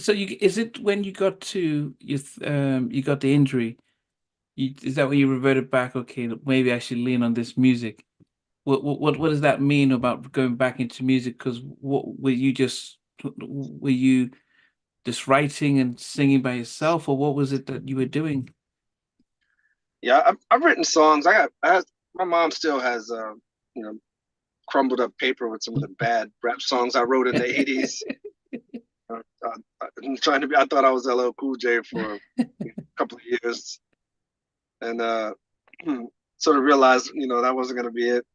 So you is it when you got to you got the injury? Is that when you reverted back? Okay, maybe I should lean on this music. What does that mean about going back into music? Because what were you just writing and singing by yourself, or what was it that you were doing? Yeah, I've written songs. My mom still has you know crumbled up paper with some of the bad rap songs I wrote in the '80s. I'm trying to be. I thought I was LL Cool J for a couple of years, and sort of realized that wasn't going to be it.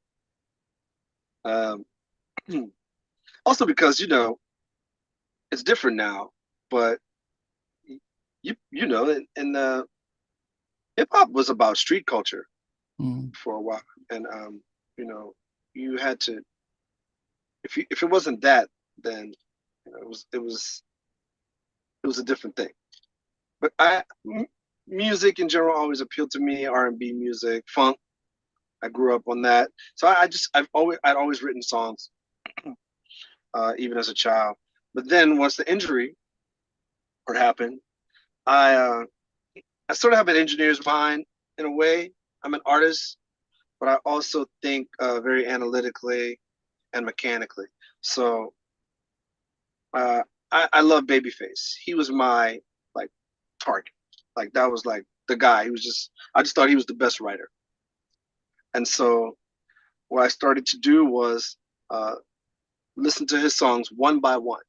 Um, Also because it's different now, but and hip hop was about street culture Mm, for a while, and you know you had to if it wasn't that, then it was a different thing. But music in general always appealed to me. R&B music, funk. I grew up on that, so I'd always written songs, even as a child. But then once the injury happened, I I sort of have an engineer's mind in a way. I'm an artist, but I also think very analytically and mechanically. So I love Babyface. He was my like target. Like that was like the guy. I just thought he was the best writer. And so what I started to do was uh, listen to his songs one by one,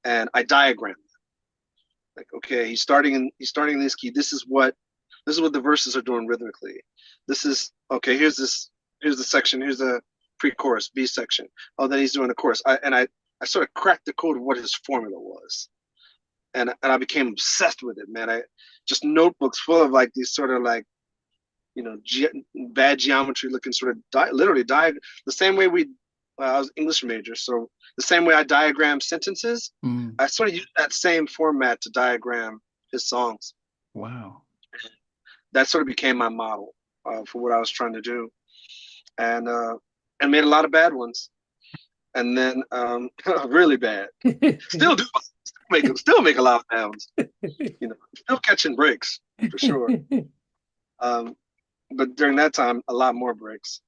and I diagrammed like, okay, he's starting this key. This is what the verses are doing rhythmically. This is okay. Here's the section. Here's the pre-chorus B section. Oh, then he's doing the chorus. I sort of cracked the code of what his formula was, and I became obsessed with it, man. I just notebooks full of like these sort of like bad geometry looking sort of literally the same way I was English major, so the same way I diagram sentences, mm, I sort of used that same format to diagram his songs. wow. That sort of became my model for what I was trying to do, and made a lot of bad ones, and then really bad. Still do still make a lot of bad ones. Still catching breaks for sure. Um, but during that time, a lot more breaks,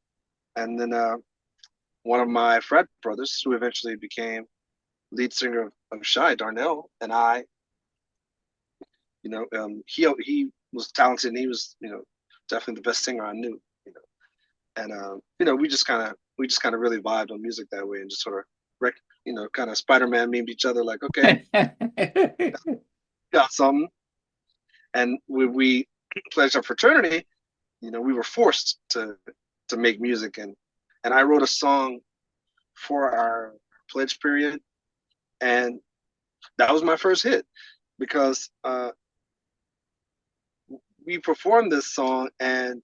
and then one of my frat brothers, who eventually became lead singer of Shai, Darnell, and I, he was talented, and he was, definitely the best singer I knew, and we just kind of really vibed on music that way, and just sort of, kind of Spider-Man memed each other like, okay, got something, and when we pledged our fraternity, we were forced to make music, and I wrote a song for our pledge period, and that was my first hit because we performed this song, and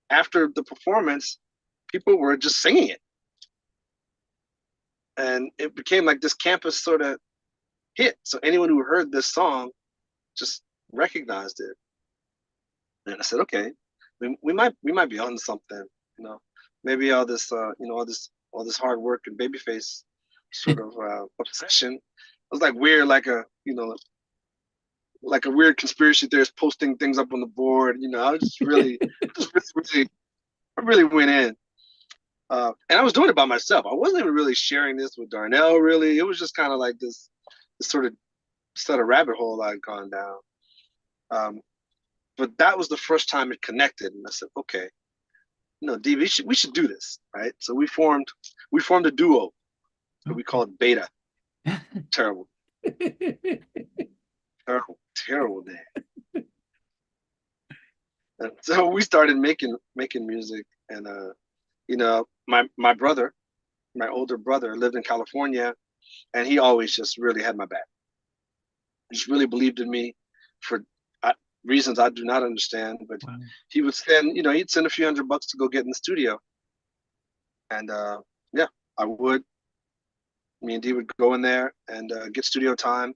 after the performance, people were just singing it, and it became like this campus sort of hit. So anyone who heard this song just recognized it, and I said, okay, we might be on something, you know. Maybe all this hard work and babyface sort of obsession. It was like weird, like a weird conspiracy theorist posting things up on the board. I was just really, I really went in. And I was doing it by myself. I wasn't even really sharing this with Darnell, really. It was just kind of like this sort of rabbit hole I'd gone down. Um, but that was the first time it connected. And I said, okay, D, we should do this, right? So we formed a duo that we Okay. called Beta. Terrible, terrible, terrible name. And so we started making music, and my brother, my older brother, lived in California, and he always just really had my back. He just really believed in me for uh, reasons I do not understand. But Wow. he'd send a few $100 to go get in the studio, and yeah, I would. Me and D would go in there and get studio time,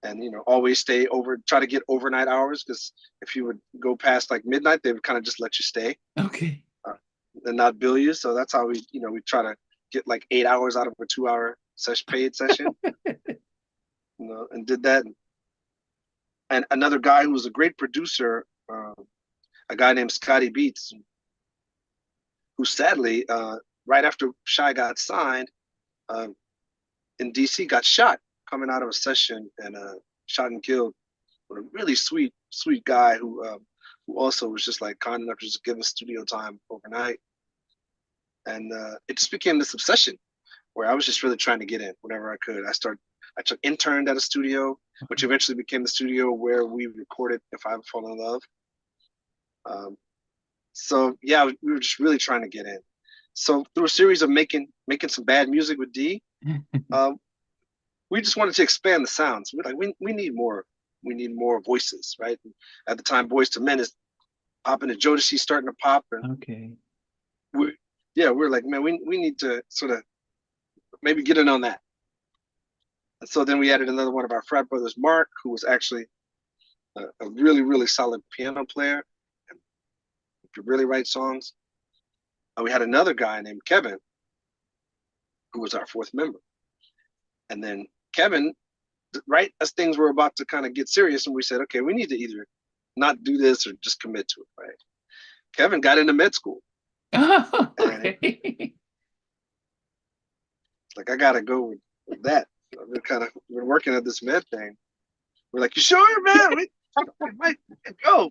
and always stay over, try to get overnight hours, because if you would go past like midnight, they would kind of just let you stay Okay. uh, and not bill you. So that's how we try to get like 8 hours out of a 2 hour paid session. and did that. And another guy who was a great producer, a guy named Scotty Beats, who sadly, right after Shai got signed in DC, got shot coming out of a session and shot and killed. But a really sweet guy who also was just like kind enough to just give us studio time overnight. And it just became this obsession where I was just really trying to get in whenever I could. I took interned at a studio, which eventually became the studio where we recorded If I Ever Fall in Love. So yeah, we were just really trying to get in. So through a series of making some bad music with D, we just wanted to expand the sounds. We're like, we need more. We need more voices, right? At the time, Boyz II Men is popping, and Jodeci starting to pop, and Okay. we're like, man, we need to sort of maybe get in on that. And so then we added another one of our frat brothers, Mark, who was actually a really, really solid piano player and could really write songs. And we had another guy named Kevin, who was our fourth member. And then Kevin, right as things were about to kind of get serious, and we said, okay, we need to either not do this or just commit to it, right? Kevin got into med school. Oh, okay. It's like, I got to go with that. We're working at this med thing. We're like, you sure, man? We might go.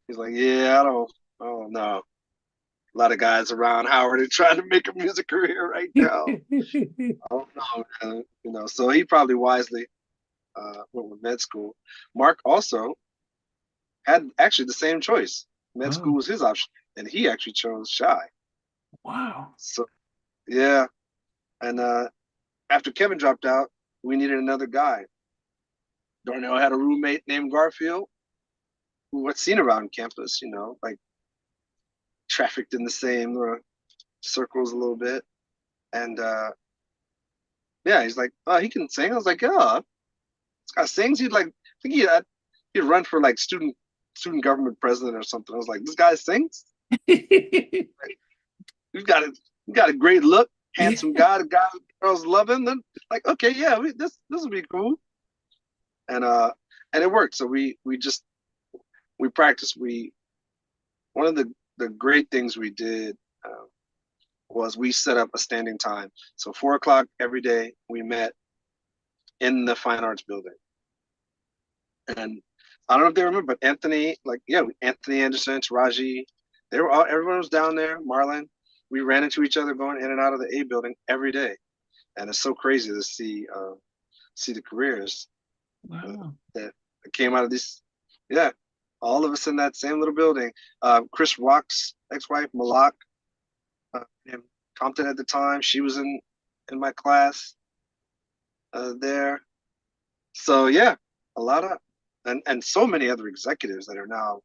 He's like, yeah, I don't know. A lot of guys around Howard are trying to make a music career right now. I don't know, man. So he probably wisely went with med school. Mark also had actually the same choice. Med school was his option, and he actually chose Shai. Wow. So, yeah. And after Kevin dropped out, we needed another guy. Darnell had a roommate named Garfield who was seen around campus, like trafficked in the same circles a little bit. And he's like, oh, he can sing. I was like, yeah, this guy sings. I think he'd run for like student government president or something. I was like, this guy sings. Like, you've got a great look, handsome guy. The guy girls love him. Then like, okay, yeah, this will be cool. And it worked. So we practiced. One of the great things we did was we set up a standing time. So 4:00 every day we met in the Fine Arts building. And I don't know if they remember, but Anthony Anderson, Taraji, everyone was down there. Marlon, we ran into each other going in and out of the A building every day. And it's so crazy to see the careers that came out of this. Yeah, all of us in that same little building. Chris Rock's ex-wife, Malak, in Compton at the time, she was in my class there. So yeah, a lot of and so many other executives that are now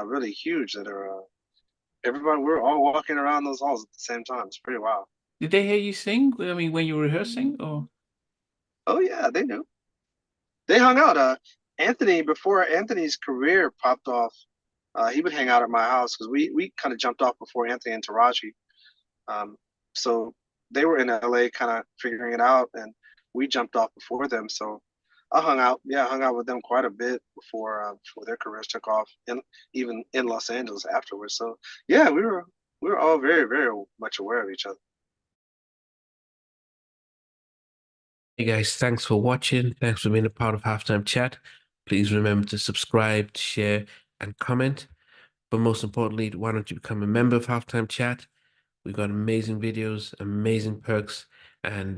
really huge, that are everybody. We're all walking around those halls at the same time. It's pretty wild. Did they hear you sing? I mean, when you were rehearsing, or? Oh yeah, they knew. They hung out. Anthony, before Anthony's career popped off, he would hang out at my house because we kind of jumped off before Anthony and Taraji. So they were in LA kind of figuring it out, and we jumped off before them. So I hung out with them quite a bit before their careers took off, and even in Los Angeles afterwards. So yeah, we were all very, very much aware of each other. Hey guys, thanks for watching. Thanks for being a part of Halftime Chat. Please remember to subscribe, share, and comment. But most importantly, why don't you become a member of Halftime Chat? We've got amazing videos, amazing perks, and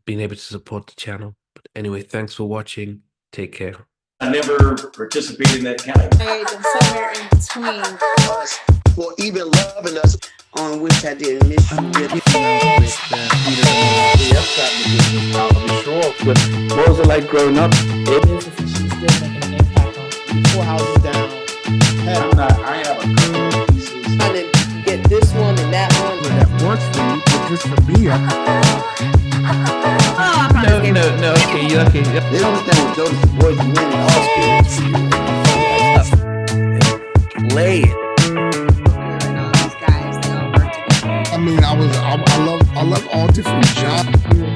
being able to support the channel. But anyway, thanks for watching. Take care. I never participated in that category. And somewhere in between us for even loving us, on which I did miss you really. What was it like growing up? She's still making an impact on 4 houses down. I have a pieces. trying to get this one and that one. That works for you, but just for me, No. Okay, you're okay. They don't understand what Jodeci Boyz II Men all Play it. And all these guys, they all work together. I mean, I love all different genres.